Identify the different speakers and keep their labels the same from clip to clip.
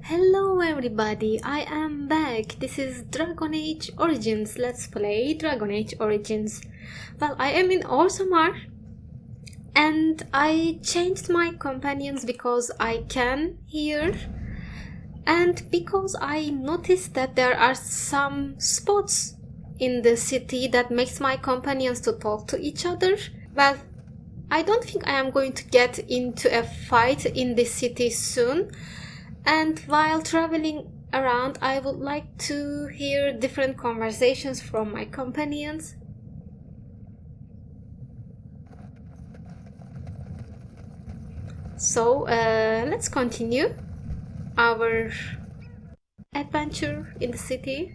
Speaker 1: Hello everybody, I am back. This is Dragon Age Origins. Let's play Dragon Age Origins. Well, I am in Orzammar and I changed my companions because I can here and because I noticed that there are some spots in the city that makes my companions to talk to each other. Well, I don't think I am going to get into a fight in this city soon. And while traveling around, I would like to hear different conversations from my companions. So, let's continue our adventure in the city.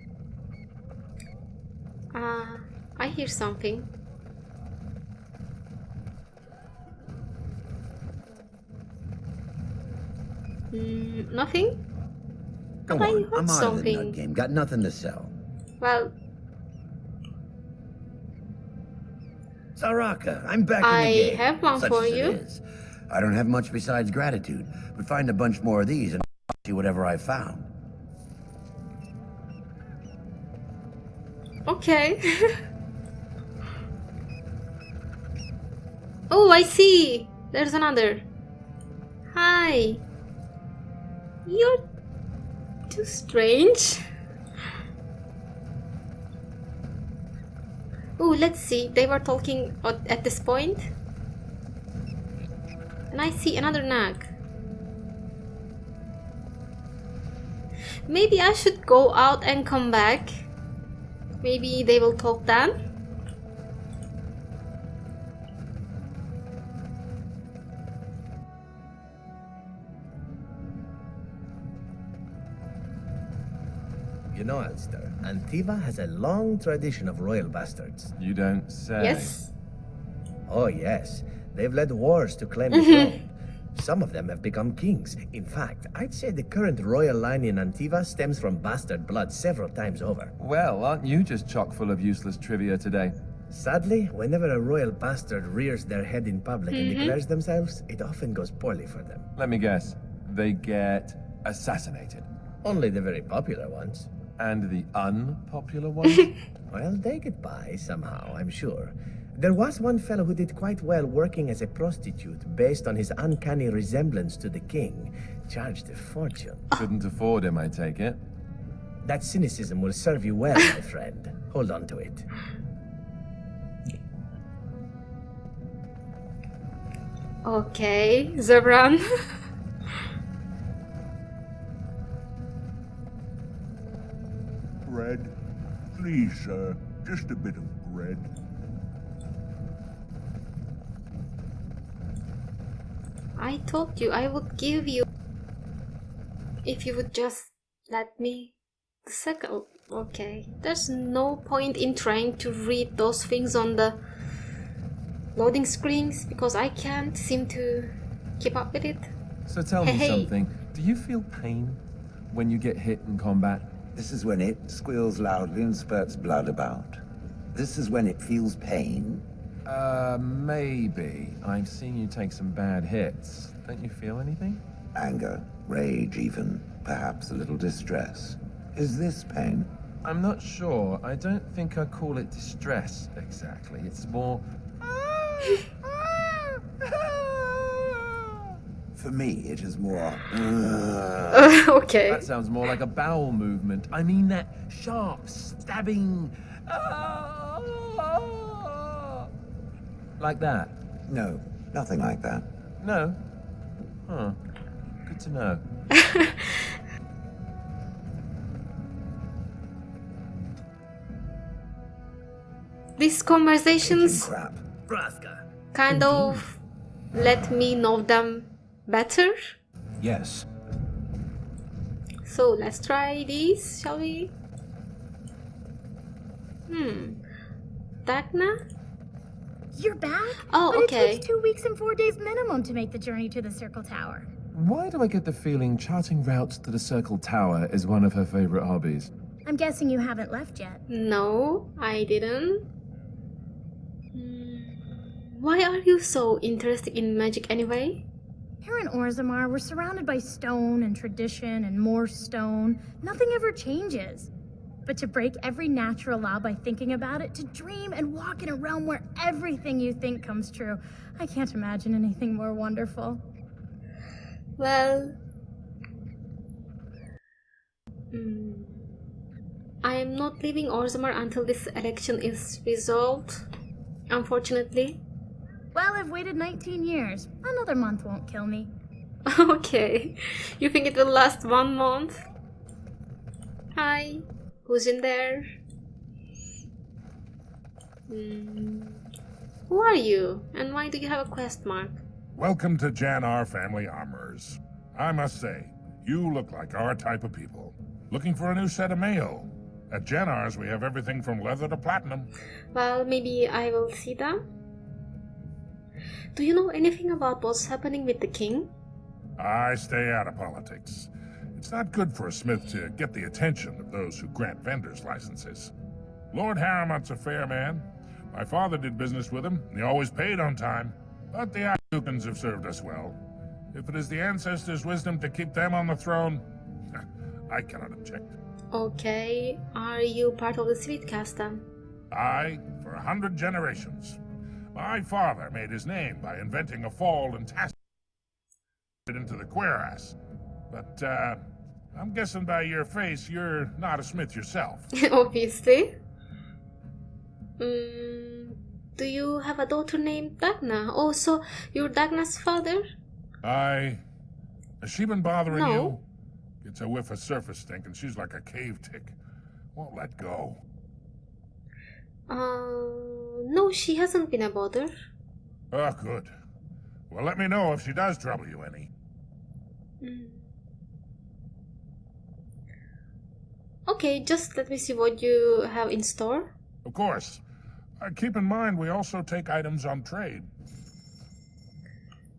Speaker 1: I hear something. Nothing?
Speaker 2: Come
Speaker 1: But I
Speaker 2: on,
Speaker 1: heard
Speaker 2: I'm out of the
Speaker 1: something.
Speaker 2: nut game. Got nothing to sell.
Speaker 1: Well,
Speaker 2: Saraka, I'm back in
Speaker 1: I
Speaker 2: the game.
Speaker 1: have one
Speaker 2: Such
Speaker 1: for
Speaker 2: as it
Speaker 1: you.
Speaker 2: is. I don't have much besides gratitude, but find a bunch more of these and I'll see whatever I found.
Speaker 1: Okay. Oh, I see. There's another. Hi. You're too strange. Oh, let's see. They were talking at this point. And I see another nag. Maybe I should go out and come back. Maybe they will talk then.
Speaker 3: You know, Alster, Antiva has a long tradition of royal bastards.
Speaker 4: You don't say.
Speaker 1: Yes.
Speaker 3: Oh, yes. They've led wars to claim the throne. Some of them have become kings. In fact, I'd say the current royal line in Antiva stems from bastard blood several times over.
Speaker 4: Well, aren't you just chock full of useless trivia today?
Speaker 3: Sadly, whenever a royal bastard rears their head in public and declares themselves, it often goes poorly for them.
Speaker 4: Let me guess. They get assassinated.
Speaker 3: Only the very popular ones.
Speaker 4: And the unpopular ones?
Speaker 3: Well, they get by somehow, I'm sure. There was one fellow who did quite well working as a prostitute based on his uncanny resemblance to the king. Charged a fortune.
Speaker 4: Couldn't afford him, I take it.
Speaker 3: That cynicism will serve you well, my friend. Hold on to it.
Speaker 1: Okay, Zebran.
Speaker 5: Bread? Please, sir. Just a bit of bread.
Speaker 1: I told you I would give you if you would just let me the second. Okay, there's no point in trying to read those things on the loading screens because I can't seem to keep up with it.
Speaker 4: So tell me
Speaker 1: Hey.
Speaker 4: something. Do you feel pain when you get hit in combat?
Speaker 6: This is when it squeals loudly and spurts blood about. This is when it feels pain.
Speaker 4: Maybe. I've seen you take some bad hits. Don't you feel anything?
Speaker 6: Anger, rage even, perhaps a little distress. Is this pain?
Speaker 4: I'm not sure. I don't think I call it distress exactly. It's more...
Speaker 6: For me, it is more...
Speaker 1: Okay.
Speaker 4: That sounds more like a bowel movement. I mean that sharp, stabbing... Like that?
Speaker 6: No, nothing like that.
Speaker 4: No? Huh. Good to know.
Speaker 1: These
Speaker 6: Pigeon
Speaker 1: conversations
Speaker 6: crap.
Speaker 3: Braska.
Speaker 1: kind of let me know them better.
Speaker 2: Yes.
Speaker 1: So let's try these, shall we? Dagna?
Speaker 7: You're back?
Speaker 1: Oh,
Speaker 7: but
Speaker 1: okay.
Speaker 7: It takes 2 weeks and 4 days minimum to make the journey to the Circle Tower.
Speaker 4: Why do I get the feeling charting routes to the Circle Tower is one of her favorite hobbies?
Speaker 7: I'm guessing you haven't left yet.
Speaker 1: No, I didn't. Why are you so interested in magic anyway?
Speaker 7: Here in Orzammar, we're surrounded by stone and tradition and more stone. Nothing ever changes. But to break every natural law by thinking about it, to dream and walk in a realm where everything you think comes true, I can't imagine anything more wonderful.
Speaker 1: Well, I am not leaving Orzammar until this election is resolved, unfortunately.
Speaker 7: Well, I've waited 19 years. Another month won't kill me.
Speaker 1: Okay, you think it will last 1 month? Hi, who's in there? Who are you, and why do you have a quest mark?
Speaker 5: Welcome to Jannar Family Armorers. I must say, you look like our type of people. Looking for a new set of mail. At Jannar's, we have everything from leather to platinum.
Speaker 1: Well, maybe I will see them. Do you know anything about what's happening with the king?
Speaker 5: I stay out of politics. It's not good for a smith to get the attention of those who grant vendors licenses. Lord Harrowmont's a fair man. My father did business with him, and he always paid on time. But the Ashukans have served us well. If it is the ancestors' wisdom to keep them on the throne, I cannot object.
Speaker 1: Okay, are you part of the sweet cast then?
Speaker 5: I, for 100 generations. My father made his name by inventing a fall and task it into the cuirass. But, I'm guessing by your face you're not a smith yourself.
Speaker 1: Obviously. Do you have a daughter named Dagna? Oh, so you're Dagna's father?
Speaker 5: Has she been bothering
Speaker 1: No.
Speaker 5: you? Gets a whiff of surface stink and she's like a cave tick. Won't let go.
Speaker 1: No, she hasn't been a bother.
Speaker 5: Oh, good. Well, let me know if she does trouble you any.
Speaker 1: Okay, just let me see what you have in store.
Speaker 5: Of course. Keep in mind, we also take items on trade.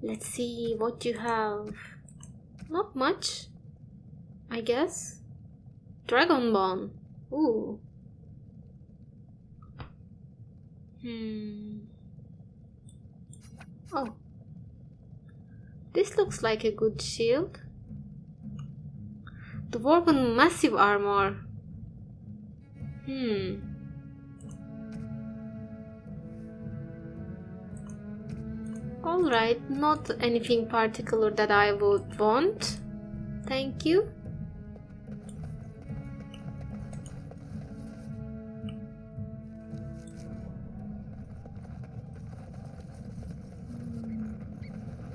Speaker 1: Let's see what you have. Not much, I guess. Dragon Bone. Ooh. Oh. This looks like a good shield. Dwarven massive armor. Alright, not anything particular that I would want. Thank you.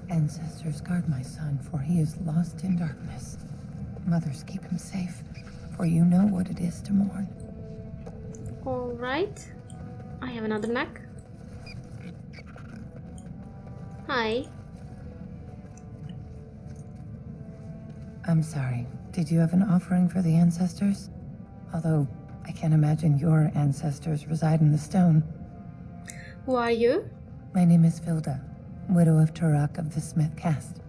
Speaker 8: Ancestors, guard my son, for he is lost in darkness. Mothers, keep him safe, for you know what it is to mourn.
Speaker 1: Alright. I have another knack. Hi.
Speaker 8: I'm sorry. Did you have an offering for the ancestors? Although, I can't imagine your ancestors reside in the stone.
Speaker 1: Who are you?
Speaker 8: My name is Vilda, widow of Turok of the Smith caste.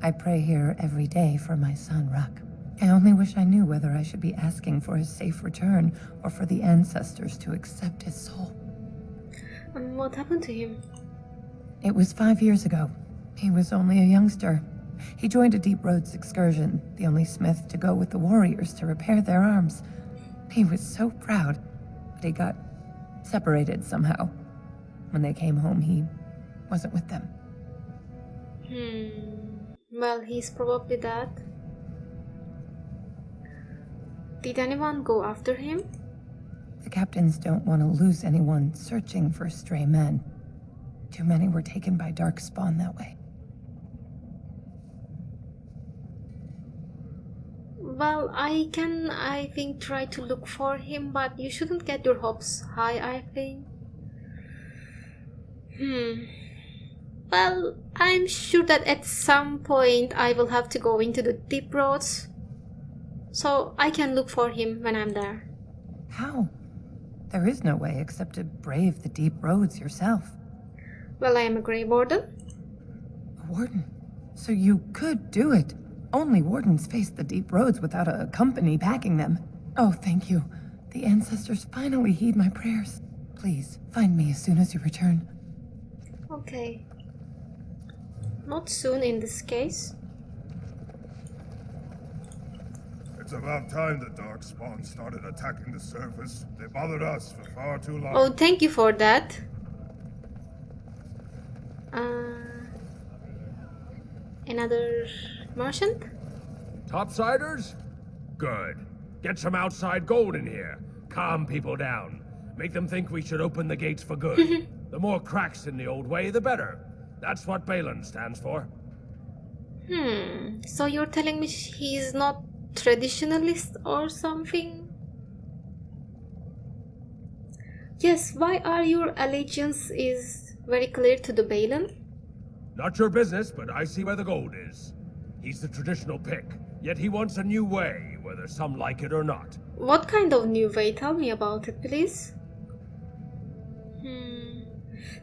Speaker 8: I pray here every day for my son, Ruck. I only wish I knew whether I should be asking for his safe return or for the ancestors to accept his soul.
Speaker 1: And what happened to him?
Speaker 8: It was 5 years ago. He was only a youngster. He joined a Deep Roads excursion, the only smith to go with the warriors to repair their arms. He was so proud, but he got separated somehow. When they came home, he wasn't with them.
Speaker 1: Well, he's probably dead. Did anyone go after him?
Speaker 8: The captains don't want to lose anyone searching for stray men. Too many were taken by Darkspawn that way.
Speaker 1: Well, I think, try to look for him, but you shouldn't get your hopes high, I think. Well, I'm sure that at some point I will have to go into the deep roads, so I can look for him when I'm there.
Speaker 8: How? There is no way except to brave the deep roads yourself.
Speaker 1: Well, I am a Grey Warden.
Speaker 8: A warden? So you could do it. Only wardens face the deep roads without a company backing them. Oh, thank you. The ancestors finally heed my prayers. Please, find me as soon as you return.
Speaker 1: Okay. Not soon in this case.
Speaker 9: It's about time the Darkspawn started attacking the surface. They bothered us for far too long.
Speaker 1: Oh, thank you for that. Another merchant?
Speaker 3: Topsiders? Good. Get some outside gold in here. Calm people down. Make them think we should open the gates for good. The more cracks in the old way, the better. That's what Bhelen stands for.
Speaker 1: So you're telling me he's not traditionalist or something? Yes, why are your allegiance is very clear to the Bhelen?
Speaker 3: Not your business, but I see where the gold is. He's the traditional pick, yet he wants a new way, whether some like it or not.
Speaker 1: What kind of new way? Tell me about it, please.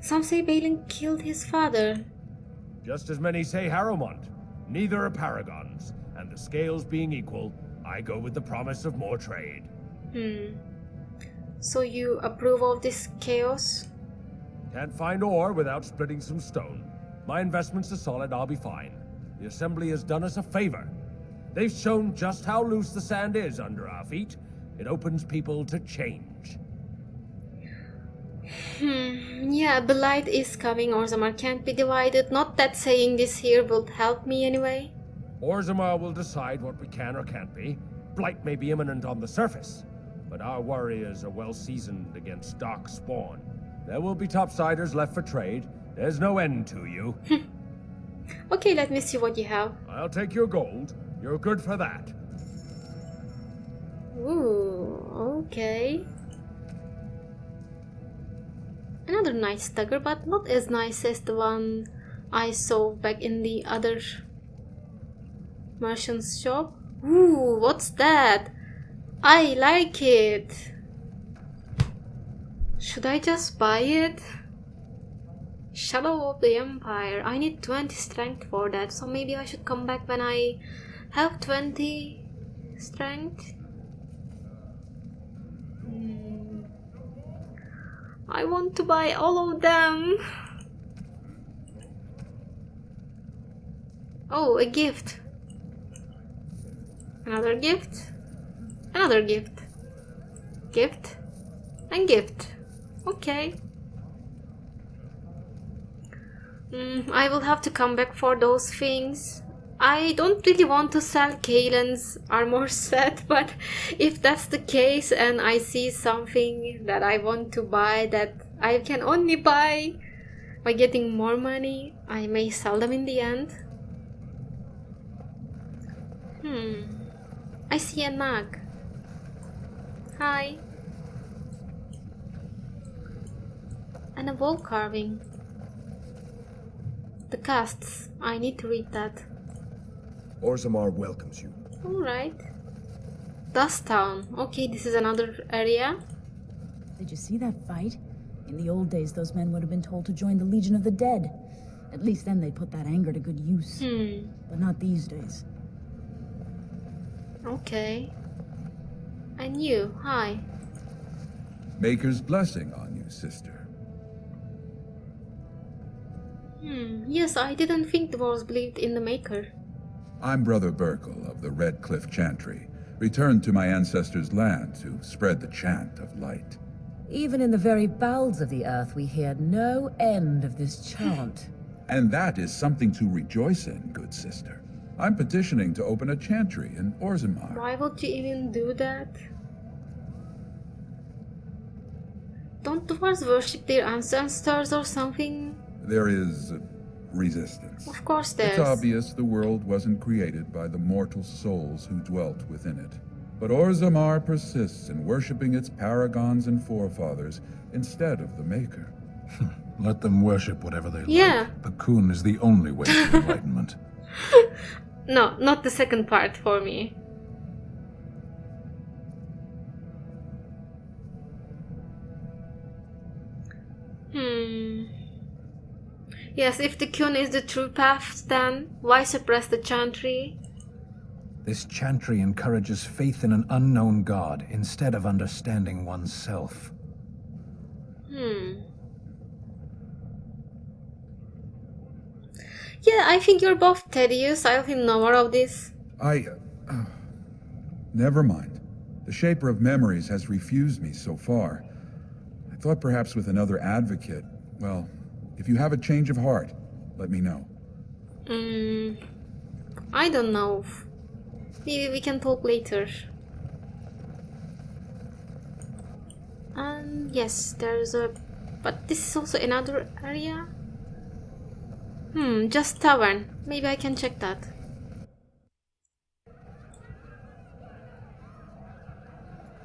Speaker 1: Some say Bhelen killed his father.
Speaker 3: Just as many say Harrowmont. Neither are paragons, and the scales being equal, I go with the promise of more trade.
Speaker 1: So you approve of this chaos?
Speaker 3: Can't find ore without splitting some stone. My investments are solid, I'll be fine. The Assembly has done us a favor. They've shown just how loose the sand is under our feet. It opens people to change.
Speaker 1: Yeah, the light is coming. Orzammar can't be divided. Not that saying this here would help me anyway.
Speaker 3: Orzammar will decide what we can or can't be. Blight may be imminent on the surface, but our warriors are well seasoned against dark spawn. There will be topsiders left for trade. There's no end to you.
Speaker 1: Okay, let me see what you have.
Speaker 3: I'll take your gold. You're good for that.
Speaker 1: Ooh, okay. Another nice dagger, but not as nice as the one I saw back in the other merchant's shop. Ooh, what's that? I like it. Should I just buy it? Shadow of the Empire. I need 20 strength for that, so maybe I should come back when I have 20 strength. I want to buy all of them. Oh, a gift. Another gift. Another gift. Gift. And gift. Okay. I will have to come back for those things. I don't really want to sell Kaelin's armor set, but if that's the case and I see something that I want to buy that I can only buy by getting more money, I may sell them in the end. I see a nag. Hi. And a wall carving. The casts. I need to read that.
Speaker 10: Orzammar welcomes you.
Speaker 1: Alright. Dust Town. Okay, this is another area.
Speaker 11: Did you see that fight? In the old days, those men would have been told to join the Legion of the Dead. At least then they put that anger to good use. But not these days.
Speaker 1: Okay. And you, hi.
Speaker 12: Maker's blessing on you, sister.
Speaker 1: Yes, I didn't think dwarves believed in the Maker.
Speaker 12: I'm Brother Burkle of the Red Cliff Chantry, returned to my ancestors' land to spread the chant of light.
Speaker 13: Even in the very bowels of the earth, we hear no end of this chant.
Speaker 12: And that is something to rejoice in, good sister. I'm petitioning to open a chantry in Orzammar.
Speaker 1: Why would you even do that? Don't dwarves worship their ancestors or something?
Speaker 12: There is resistance.
Speaker 1: Of course there's.
Speaker 12: It's obvious the world wasn't created by the mortal souls who dwelt within it. But Orzammar persists in worshipping its paragons and forefathers instead of the Maker.
Speaker 14: Let them worship whatever they
Speaker 1: like.
Speaker 14: Bakun is the only way to enlightenment.
Speaker 1: No, not the second part for me. Yes, if the Kyun is the true path, then why suppress the chantry?
Speaker 14: This chantry encourages faith in an unknown god instead of understanding oneself.
Speaker 1: Yeah, I think you're both tedious. I'll think no more of this.
Speaker 12: Never mind. The Shaper of Memories has refused me so far. I thought perhaps with another advocate. Well, if you have a change of heart, let me know.
Speaker 1: I don't know. Maybe we can talk later. And yes, there's a... But this is also another area. Just tavern. Maybe I can check that.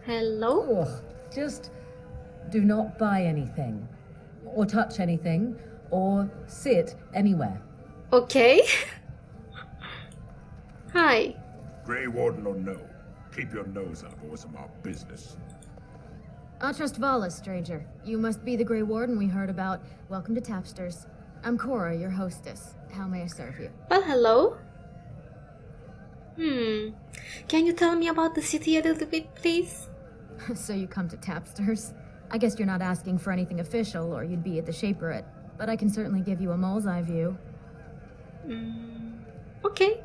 Speaker 1: Hello?
Speaker 13: Ugh, just do not buy anything, or touch anything, or sit anywhere.
Speaker 1: Okay. Hi.
Speaker 3: Grey Warden or no, keep your nose out of Orzammar business.
Speaker 7: Trust Vala, stranger. You must be the Grey Warden we heard about. Welcome to Tapsters. I'm Cora, your hostess. How may I serve you?
Speaker 1: Well, hello. Can you tell me about the city a little bit, please?
Speaker 7: So you come to Tapsters? I guess you're not asking for anything official, or you'd be at the Shaperate. But I can certainly give you a mole's eye view.
Speaker 1: Okay.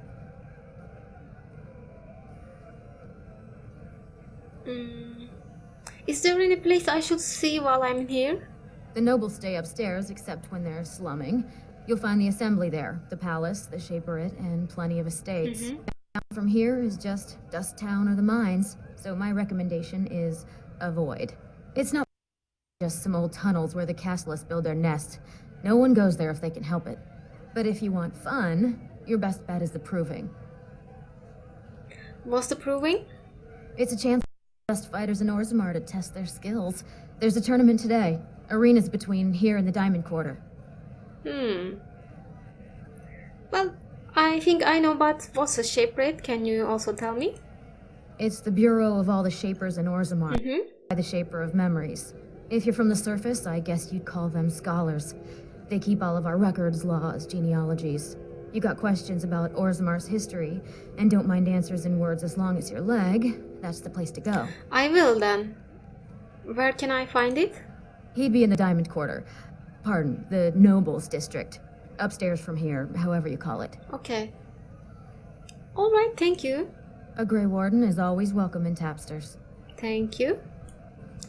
Speaker 1: Is there any place I should see while I'm here?
Speaker 7: The nobles stay upstairs, except when they're slumming. You'll find the assembly there, the palace, the Shaperate, and plenty of estates. Down from here is just Dust Town or the mines, so my recommendation is avoid. It's not just some old tunnels where the castless build their nest. No one goes there if they can help it. But if you want fun, your best bet is the Proving.
Speaker 1: What's the Proving?
Speaker 7: It's a chance for the best fighters in Orzammar to test their skills. There's a tournament today. Arenas between here and the Diamond Quarter.
Speaker 1: Well, I think I know, but what's a Shaperate? Can you also tell me?
Speaker 7: It's the bureau of all the Shapers in Orzammar, by the Shaper of Memories. If you're from the surface, I guess you'd call them scholars. They keep all of our records, laws, genealogies. You got questions about Orzammar's history, and don't mind answers in words as long as your leg, that's the place to go.
Speaker 1: I will then. Where can I find it?
Speaker 7: He'd be in the Diamond Quarter. Pardon, the Nobles District. Upstairs from here, however you call it.
Speaker 1: Okay. Alright, thank you.
Speaker 7: A Grey Warden is always welcome in Tapsters.
Speaker 1: Thank you.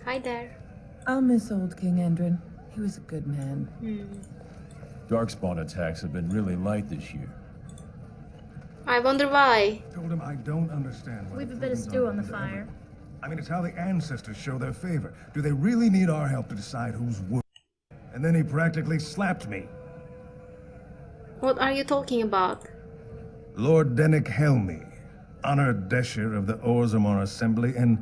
Speaker 1: Hi there.
Speaker 8: I'll miss old King Endrin. He was a good man.
Speaker 3: Darkspawn attacks have been really light this year.
Speaker 1: I wonder why.
Speaker 9: Told him I don't understand.
Speaker 7: We've a bit of stew on the fire.
Speaker 9: I mean, it's how the ancestors show their favor. Do they really need our help to decide who's worthy? And then he practically slapped me.
Speaker 1: What are you talking about?
Speaker 9: Lord Dennick Helmy, honored Desher of the Orzammar Assembly, and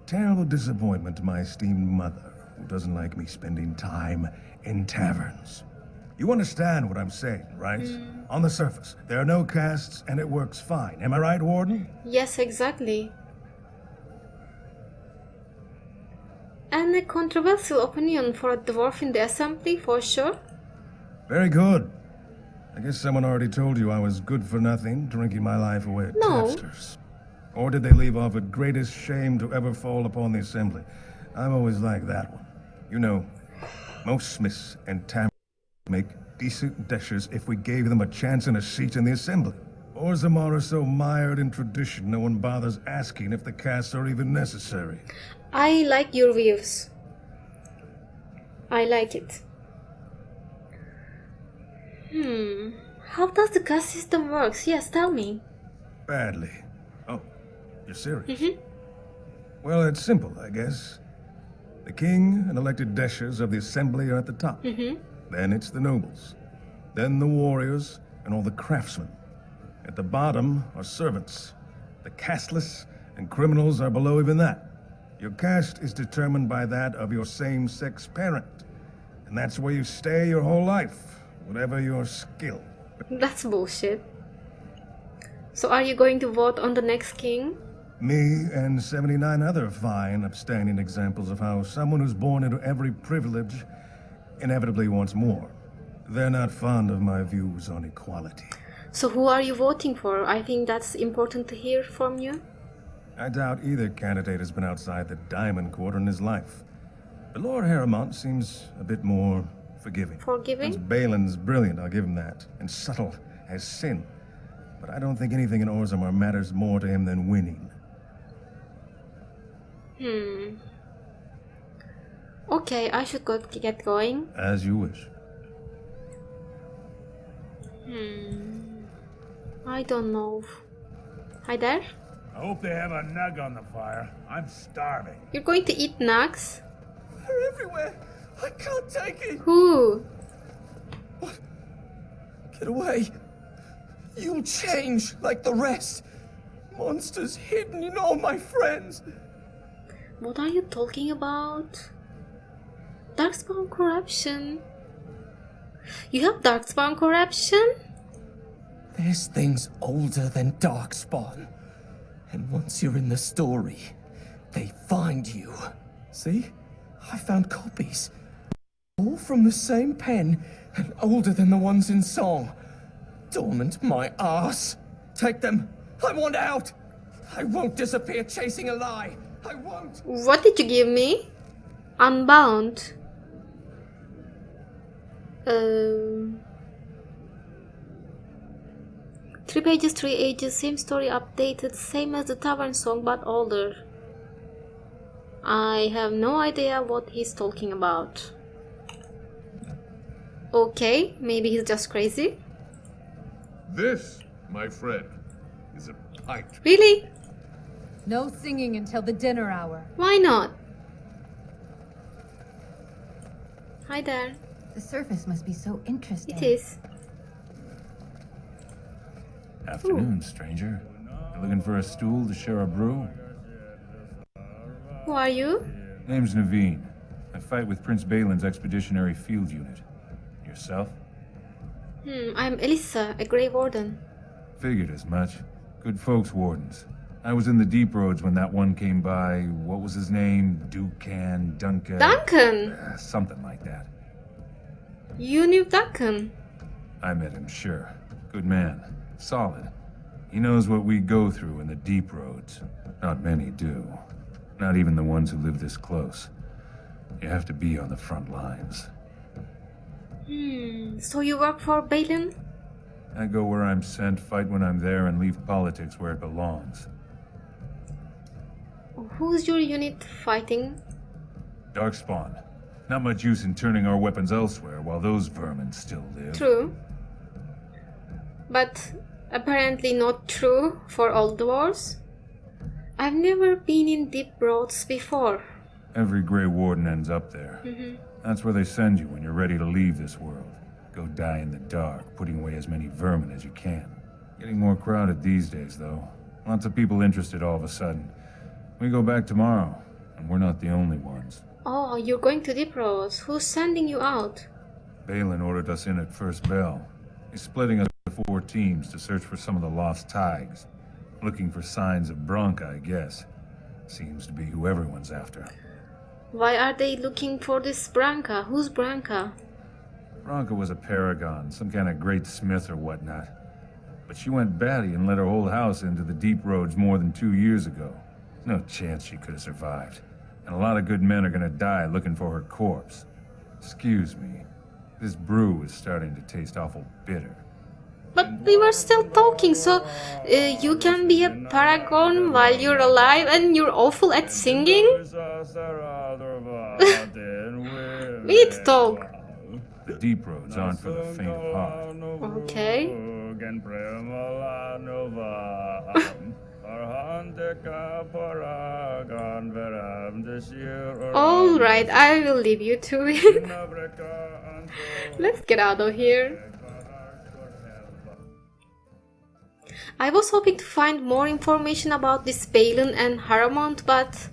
Speaker 9: terrible disappointment to my esteemed mother, who doesn't like me spending time in taverns. You understand what I'm saying, right? On the surface, there are no castes, and it works fine. Am I right, Warden?
Speaker 1: Yes, exactly. And a controversial opinion for a dwarf in the assembly, for sure.
Speaker 9: Very good. I guess someone already told you I was good for nothing, drinking my life away at Tapsters. Or did they leave off at greatest shame to ever fall upon the assembly? I've always liked that one. You know, most smiths and taverns make decent deshers if we gave them a chance and a seat in the assembly. Orzammar are so mired in tradition, no one bothers asking if the castes are even necessary.
Speaker 1: I like your views. I like it. How does the caste system work? Yes, tell me.
Speaker 9: Badly. Oh, you're serious? Well, it's simple, I guess. The king and elected deshers of the assembly are at the top. Then it's the nobles. Then the warriors and all the craftsmen. At the bottom are servants. The casteless and criminals are below even that. Your caste is determined by that of your same-sex parent. And that's where you stay your whole life, whatever your skill.
Speaker 1: That's bullshit. So are you going to vote on the next king?
Speaker 9: Me and 79 other fine, upstanding examples of how someone who's born into every privilege inevitably wants more. They're not fond of my views on equality.
Speaker 1: So who are you voting for? I think that's important to hear from you.
Speaker 9: I doubt either candidate has been outside the Diamond Quarter in his life. But Lord Harrowmont seems a bit more forgiving.
Speaker 1: Forgiving?
Speaker 9: Bhelen's brilliant, I'll give him that. And subtle. has sin. But I don't think anything in Orzammar matters more to him than winning.
Speaker 1: Okay, I should get going.
Speaker 9: As you wish.
Speaker 1: I don't know. Hi there.
Speaker 3: I hope they have a nug on the fire. I'm starving.
Speaker 1: You're going to eat nugs?
Speaker 15: They're everywhere. I can't take it.
Speaker 1: Who?
Speaker 15: What? Get away. You'll change like the rest. Monsters hidden in all my friends.
Speaker 1: What are you talking about? Darkspawn corruption. You have Darkspawn corruption?
Speaker 15: There's things older than Darkspawn. And once you're in the story, they find you. See? I found copies. All from the same pen and older than the ones in song. Dormant my ass. Take them. I want out. I won't disappear chasing a lie. I won't.
Speaker 1: What did you give me? Unbound. 3 pages, 3 ages, same story updated, same as the tavern song but older. I have no idea what he's talking about. Okay, maybe he's just crazy.
Speaker 5: This, my friend, is a pint.
Speaker 1: Really?
Speaker 13: No singing until the dinner hour.
Speaker 1: Why not? Hi there.
Speaker 8: The surface must be so interesting.
Speaker 1: It is.
Speaker 4: Afternoon, stranger. You looking for a stool to share a brew?
Speaker 1: Who are you?
Speaker 4: Name's Naveen. I fight with Prince Bhelen's expeditionary field unit. Yourself?
Speaker 1: I'm Elissa, a Grey Warden.
Speaker 4: Figured as much. Good folks, wardens. I was in the deep roads when that one came by. What was his name? Duncan?
Speaker 1: Duncan!
Speaker 4: Something like that.
Speaker 1: You knew Duncan?
Speaker 4: I met him, sure. Good man. Solid. He knows what we go through in the deep roads. Not many do. Not even the ones who live this close. You have to be on the front lines.
Speaker 1: So you work for Bhelen?
Speaker 4: I go where I'm sent, fight when I'm there, and leave politics where it belongs.
Speaker 1: Who's your unit fighting?
Speaker 4: Darkspawn. Not much use in turning our weapons elsewhere while those vermin still live.
Speaker 1: True. But apparently not true for all dwarves. I've never been in deep roads before.
Speaker 4: Every Grey Warden ends up there. That's where they send you when you're ready to leave this world. Go die in the dark, putting away as many vermin as you can. Getting more crowded these days, though. Lots of people interested all of a sudden. We go back tomorrow, and we're not the only ones.
Speaker 1: Oh, you're going to deep roads. Who's sending you out?
Speaker 4: Bhelen ordered us in at first bell. He's splitting us into 4 teams to search for some of the lost tigers. Looking for signs of Branca, I guess. Seems to be who everyone's after.
Speaker 1: Why are they looking for this Branca? Who's Branca?
Speaker 4: Branca was a paragon, some kind of great smith or whatnot. But she went batty and let her whole house into the deep roads more than 2 years ago. No chance she could have survived. And a lot of good men are gonna die looking for her corpse. Excuse me. This brew is starting to taste awful bitter.
Speaker 1: But we were still talking, so you can be a paragon while you're alive and you're awful at singing? We need to talk.
Speaker 4: The deep roads aren't for the faint of heart.
Speaker 1: Okay. Alright, I will leave you to it. Let's get out of here. I was hoping to find more information about this Bhelen and Harrowmont, but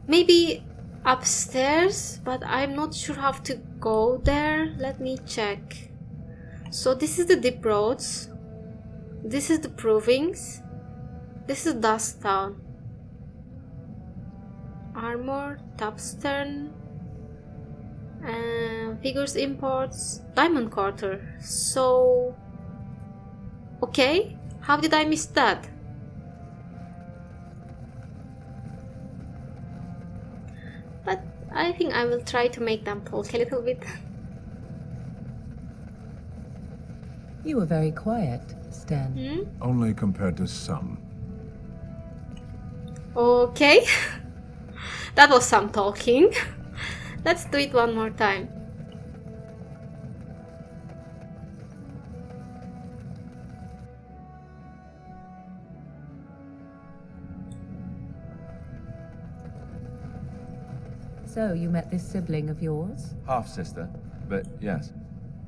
Speaker 1: maybe upstairs, but I'm not sure how to go there. Let me check. So this is the deep roads. This is the provings. This is Dust Town. Armor, Tapstern, Figures Imports, Diamond Quarter. So, okay. How did I miss that? But I think I will try to make them talk a little bit.
Speaker 13: You were very quiet, Stan.
Speaker 14: Only compared to some.
Speaker 1: Okay. That was some talking. Let's do it one more time.
Speaker 13: So, you met this sibling of yours?
Speaker 16: Half-sister, but yes.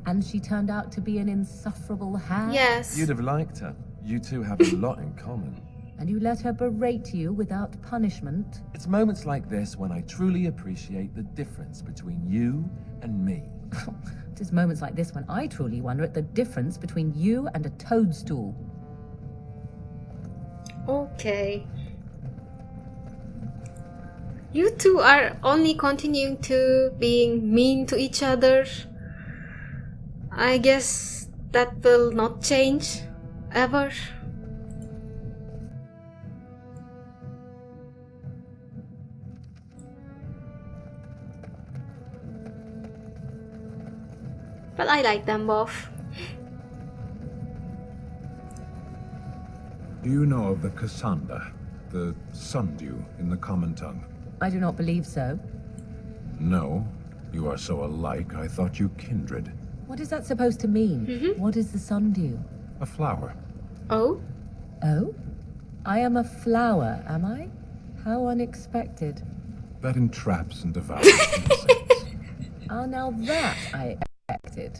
Speaker 13: And she turned out to be an insufferable hag?
Speaker 1: Yes.
Speaker 16: You'd have liked her. You two have a lot in common.
Speaker 13: And you let her berate you without punishment?
Speaker 16: It's moments like this when I truly appreciate the difference between you and me.
Speaker 13: It is moments like this when I truly wonder at the difference between you and a toadstool.
Speaker 1: Okay. You two are only continuing to being mean to each other. I guess that will not change ever. But I like them both.
Speaker 14: Do you know of the Cassandra, the sundew in the common tongue?
Speaker 13: I do not believe so.
Speaker 14: No. You are so alike, I thought you kindred.
Speaker 13: What is that supposed to mean? What is the sundew?
Speaker 14: A flower.
Speaker 1: Oh?
Speaker 13: Oh? I am a flower, am I? How unexpected.
Speaker 14: That entraps and devours insects.
Speaker 13: Ah, now that I expected.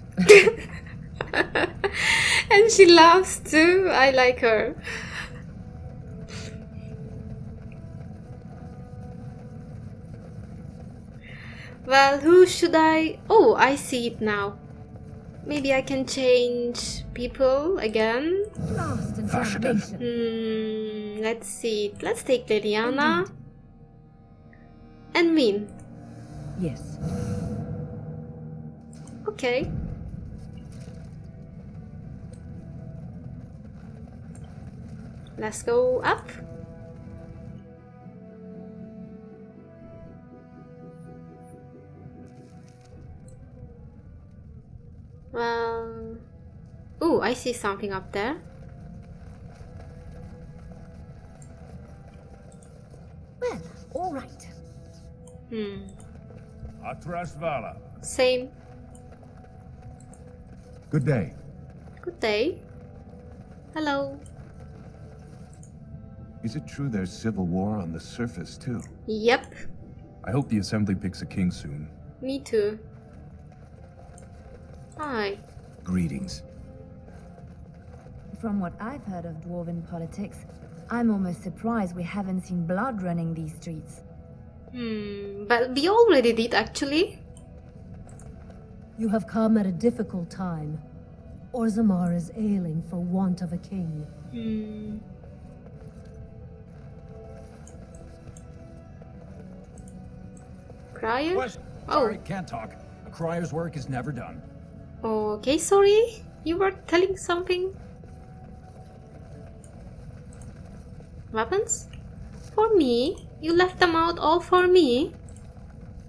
Speaker 1: And she laughs too. I like her. Well, who should I... Oh, I see it now. Maybe I can change people again. Let's see. Let's take Liliana. And Min.
Speaker 13: Yes.
Speaker 1: Okay. Let's go up. Well... Ooh, I see something up there.
Speaker 7: Well, all right.
Speaker 3: Atrasvala.
Speaker 1: Same.
Speaker 14: Good day.
Speaker 1: Good day. Hello.
Speaker 10: Is it true there's civil war on the surface, too?
Speaker 1: Yep.
Speaker 10: I hope the Assembly picks a king soon.
Speaker 1: Me too. Hi.
Speaker 10: Greetings.
Speaker 17: From what I've heard of dwarven politics, I'm almost surprised we haven't seen blood running these streets.
Speaker 1: But we already did, actually.
Speaker 13: You have come at a difficult time. Orzammar is ailing for want of a king.
Speaker 1: Crier?
Speaker 18: Sorry, can't talk. A crier's work is never done.
Speaker 1: Okay, sorry. You were telling something? Weapons? For me? You left them out all for me?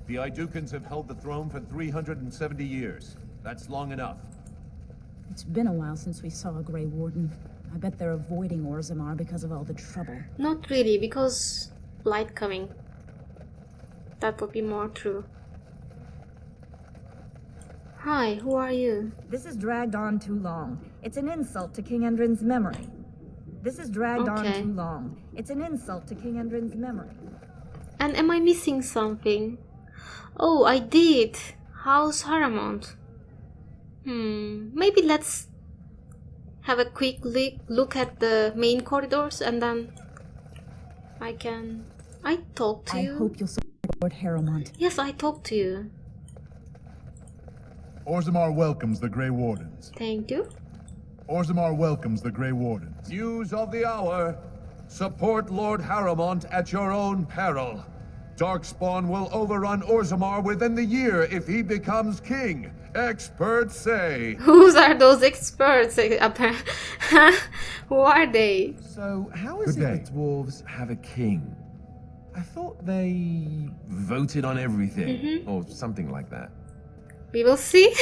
Speaker 3: The Idukans have held the throne for 370 years. That's long enough.
Speaker 11: It's been a while since we saw a Grey Warden. I bet they're avoiding Orzammar because of all the trouble.
Speaker 1: Not really, because light coming. That would be more true. Hi, who are you?
Speaker 17: This has dragged on too long. It's an insult to King Endrin's memory. This has dragged on too long. It's an insult to King Endrin's memory.
Speaker 1: And am I missing something? Oh, I did. House Harrowmont. Maybe let's have a quick look at the main corridors and then I talked to you.
Speaker 11: I hope you'll support Harrowmont.
Speaker 1: Yes, I talked to you.
Speaker 5: Orzammar welcomes the Grey Wardens.
Speaker 1: Thank you.
Speaker 5: Orzammar welcomes the Grey Wardens.
Speaker 3: News of the hour. Support Lord Harrowmont at your own peril. Darkspawn will overrun Orzammar within the year if he becomes king. Experts say.
Speaker 1: Who are those experts? Who are they?
Speaker 16: So, how is it that dwarves have a king? I thought they voted on everything, or something like that.
Speaker 1: We will see.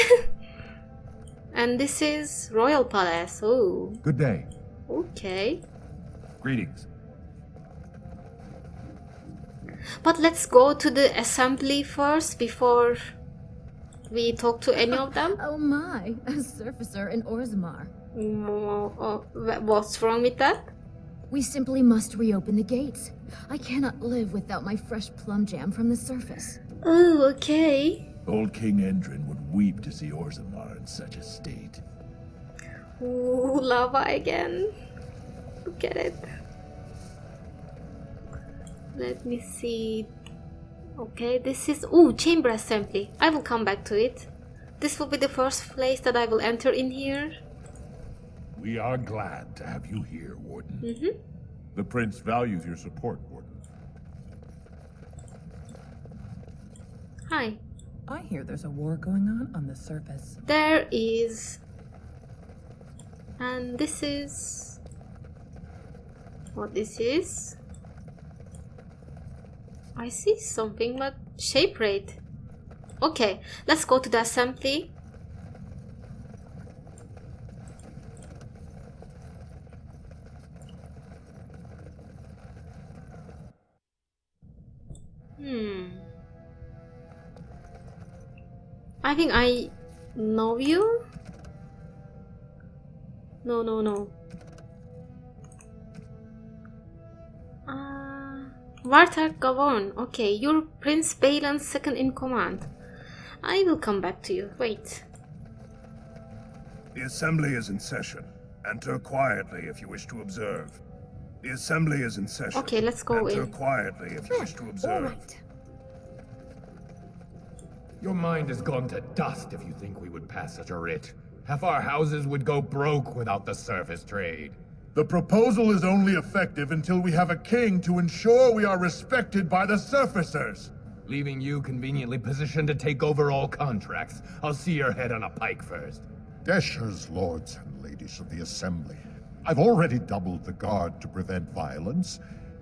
Speaker 1: And this is Royal Palace. Oh.
Speaker 10: Good day.
Speaker 1: Okay.
Speaker 4: Greetings.
Speaker 1: But let's go to the assembly first before we talk to any of them.
Speaker 11: Oh my, a surfacer in Orzammar.
Speaker 1: What's wrong with that?
Speaker 11: We simply must reopen the gates. I cannot live without my fresh plum jam from the surface.
Speaker 1: Oh, okay.
Speaker 19: Old King Endrin would weep to see Orzammar in such a state.
Speaker 1: Ooh, lava again. Look at it. Let me see. Okay, this is... Ooh, chamber assembly. I will come back to it. This will be the first place that I will enter in here.
Speaker 5: We are glad to have you here, Warden.
Speaker 3: The Prince values your support, Warden.
Speaker 1: Hi.
Speaker 8: I hear there's a war going on the surface.
Speaker 1: There is. And this is... What this is? I see something, but shape rate. Okay, let's go to the assembly. I think I know you. No. Vartag Gavon. Okay, you're Prince Bhelen's second in command. I will come back to you. Wait.
Speaker 9: The assembly is in session. Enter quietly if you wish to observe. The assembly is in session.
Speaker 1: Okay, let's go
Speaker 9: Enter
Speaker 1: in.
Speaker 9: quietly if you wish to observe.
Speaker 20: Your mind has gone to dust if you think we would pass such a writ. Half our houses would go broke without the surface trade.
Speaker 5: The proposal is only effective until we have a king to ensure we are respected by the surfacers.
Speaker 20: Leaving you conveniently positioned to take over all contracts. I'll see your head on a pike first.
Speaker 21: Deshers, lords and ladies of the assembly. I've already doubled the guard to prevent violence.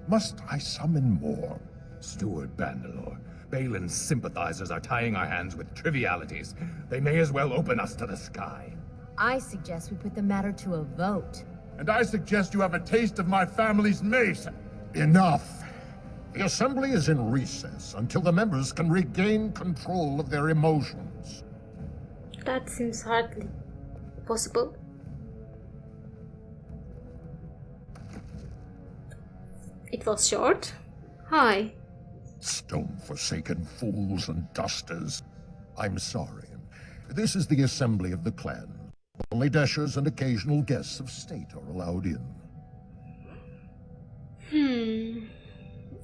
Speaker 21: Must I summon more?
Speaker 20: Steward Bandalore, Bhelen's sympathizers are tying our hands with trivialities. They may as well open us to the sky.
Speaker 11: I suggest we put the matter to a vote.
Speaker 5: And I suggest you have a taste of my family's mace.
Speaker 21: Enough. The assembly is in recess until the members can regain control of their emotions.
Speaker 1: That seems hardly possible. It was short. Hi.
Speaker 21: Stone-forsaken fools and dusters. I'm sorry. This is the assembly of the clan. Only Deshers and occasional guests of state are allowed in.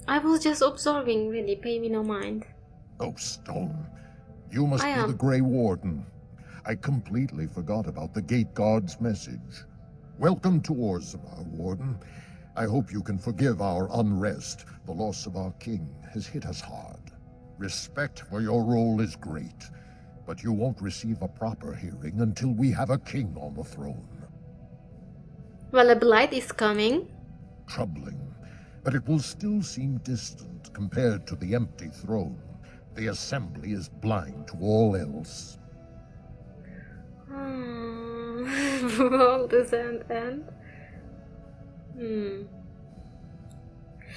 Speaker 1: I was just observing, really. Pay me no mind.
Speaker 21: Oh, Stone. You must be the Grey Warden. I completely forgot about the Gate Guard's message. Welcome to Orzammar, Warden. I hope you can forgive our unrest. The loss of our king has hit us hard. Respect for your role is great, but you won't receive a proper hearing until we have a king on the throne.
Speaker 1: Well, a blight is coming.
Speaker 21: Troubling, but it will still seem distant compared to the empty throne. The assembly is blind to all else.
Speaker 1: All this end.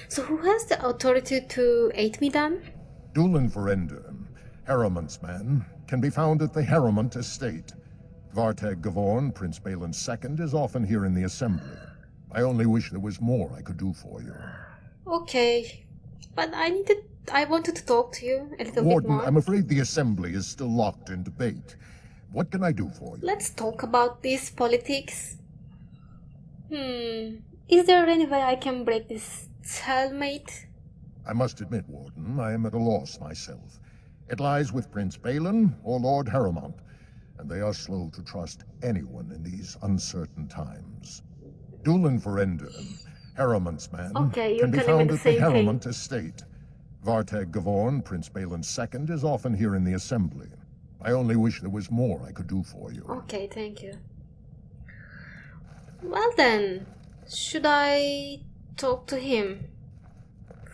Speaker 1: So who has the authority to aid me then?
Speaker 21: Dulin Verender, Harrowmont's man, can be found at the Harrowmont estate. Vartag Gavorn, Prince Bhelen's second, is often here in the assembly. I only wish there was more I could do for you.
Speaker 1: Okay, but I wanted to talk to you a little
Speaker 21: Warden,
Speaker 1: bit more.
Speaker 21: I'm afraid the assembly is still locked in debate. What can I do for you?
Speaker 1: Let's talk about this politics. Is there any way I can break this stalemate?
Speaker 21: I must admit, Warden, I am at a loss myself. It lies with Prince Bhelen or Lord Harrowmont, and they are slow to trust anyone in these uncertain times. Dulin Verender, Harrowmont's man, can be found at the Harrowmont estate. Vartag Gavorn, Prince Bhelen's second, is often here in the assembly. I only wish there was more I could do for you.
Speaker 1: Okay, thank you. Well then, should I talk to him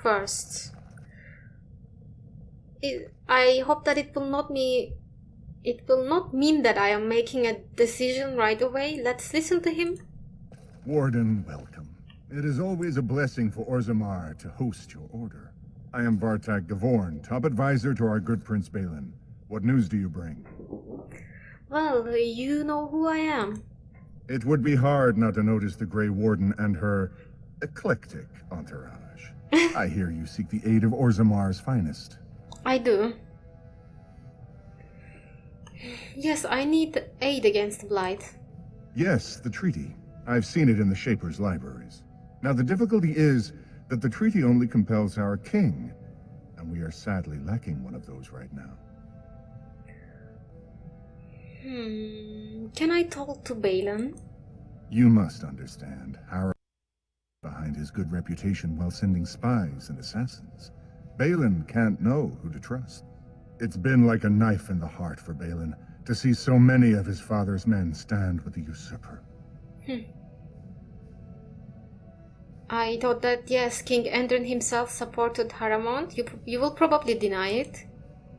Speaker 1: first? I hope that it will not be it will not mean that I am making a decision right away. Let's listen to him.
Speaker 6: Warden, welcome. It is always a blessing for Orzammar to host your order. I am Vartak Gavorn, top advisor to our good Prince Bhelen. What news do you bring?
Speaker 1: Well, you know who I am.
Speaker 6: It would be hard not to notice the Grey Warden and her eclectic entourage. I hear you seek the aid of Orzammar's finest.
Speaker 1: I do. Yes, I need aid against Blight.
Speaker 6: Yes, the treaty. I've seen it in the Shaper's libraries. Now the difficulty is that the treaty only compels our king, and we are sadly lacking one of those right now.
Speaker 1: Can I talk to Bhelen?
Speaker 6: You must understand, Harrowmont behind his good reputation while sending spies and assassins. Bhelen can't know who to trust. It's been like a knife in the heart for Bhelen to see so many of his father's men stand with the usurper.
Speaker 1: I thought that, yes, King Endrin himself supported Harrowmont. You will probably deny it.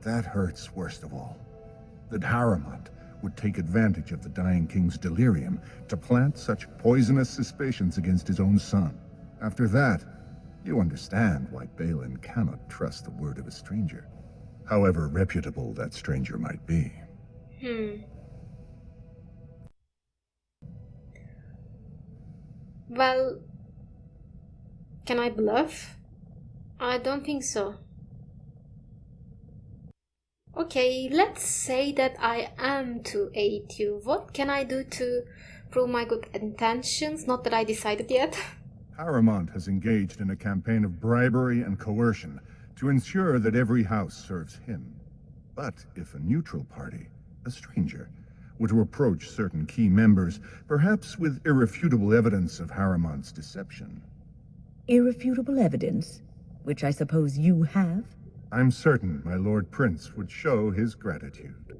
Speaker 6: That hurts worst of all. That Harrowmont would take advantage of the dying king's delirium to plant such poisonous suspicions against his own son. After that, you understand why Bhelen cannot trust the word of a stranger, however reputable that stranger might be.
Speaker 1: Well, can I bluff? I don't think so. Okay, let's say that I am to aid you. What can I do to prove my good intentions? Not that I decided yet.
Speaker 6: Harrowmont has engaged in a campaign of bribery and coercion to ensure that every house serves him. But if a neutral party, a stranger, were to approach certain key members, perhaps with irrefutable evidence of Harrowmont's deception.
Speaker 22: Irrefutable evidence? Which I suppose you have?
Speaker 6: I'm certain my Lord Prince would show his gratitude.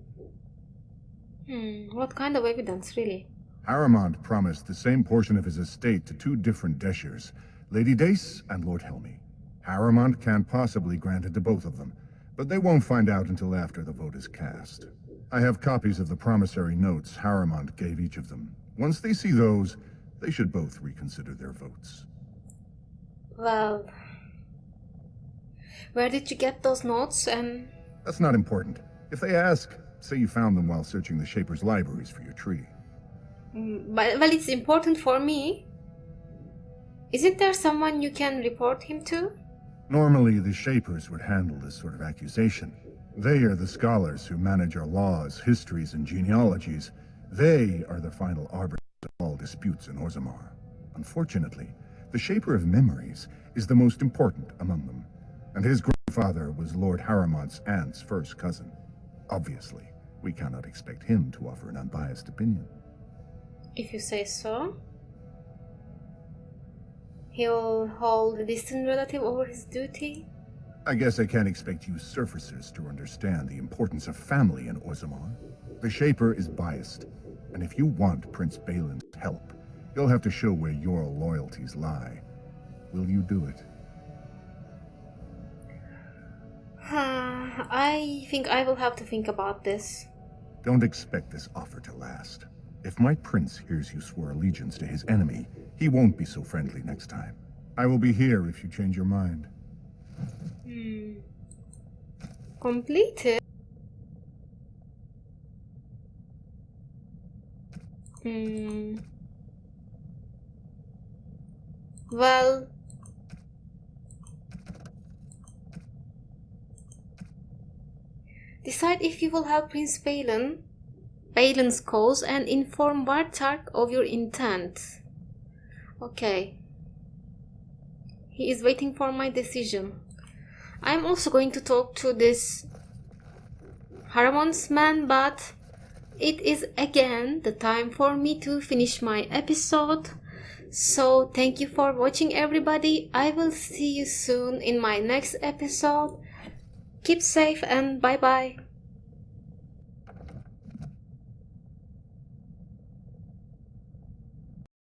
Speaker 1: What kind of evidence, really?
Speaker 6: Harrowmont promised the same portion of his estate to two different Deshers, Lady Dace and Lord Helmy. Harrowmont can't possibly grant it to both of them, but they won't find out until after the vote is cast. I have copies of the promissory notes Harrowmont gave each of them. Once they see those, they should both reconsider their votes.
Speaker 1: Well, where did you get those notes and...
Speaker 6: That's not important. If they ask, say you found them while searching the Shaper's libraries for your treaty.
Speaker 1: But, well, it's important for me. Isn't there someone you can report him to?
Speaker 6: Normally, the Shapers would handle this sort of accusation. They are the scholars who manage our laws, histories, and genealogies. They are the final arbiters of all disputes in Orzammar. Unfortunately, the Shaper of Memories is the most important among them, and his grandfather was Lord Harrowmont's aunt's first cousin. Obviously, we cannot expect him to offer an unbiased opinion.
Speaker 1: If you say so. He'll hold a distant relative over his duty?
Speaker 6: I guess I can't expect you surfacers to understand the importance of family in Orzammar. The Shaper is biased, and if you want Prince Bhelen's help, you'll have to show where your loyalties lie. Will you do it?
Speaker 1: I think I will have to think about this.
Speaker 6: Don't expect this offer to last. If my prince hears you swore allegiance to his enemy, he won't be so friendly next time. I will be here if you change your mind.
Speaker 1: Completed? Well... Decide if you will help Prince Bhelen's cause, and inform Vartak of your intent. Okay. He is waiting for my decision. I'm also going to talk to this Harrowmont's man, but it is again the time for me to finish my episode. So thank you for watching, everybody. I will see you soon in my next episode. Keep safe and bye bye.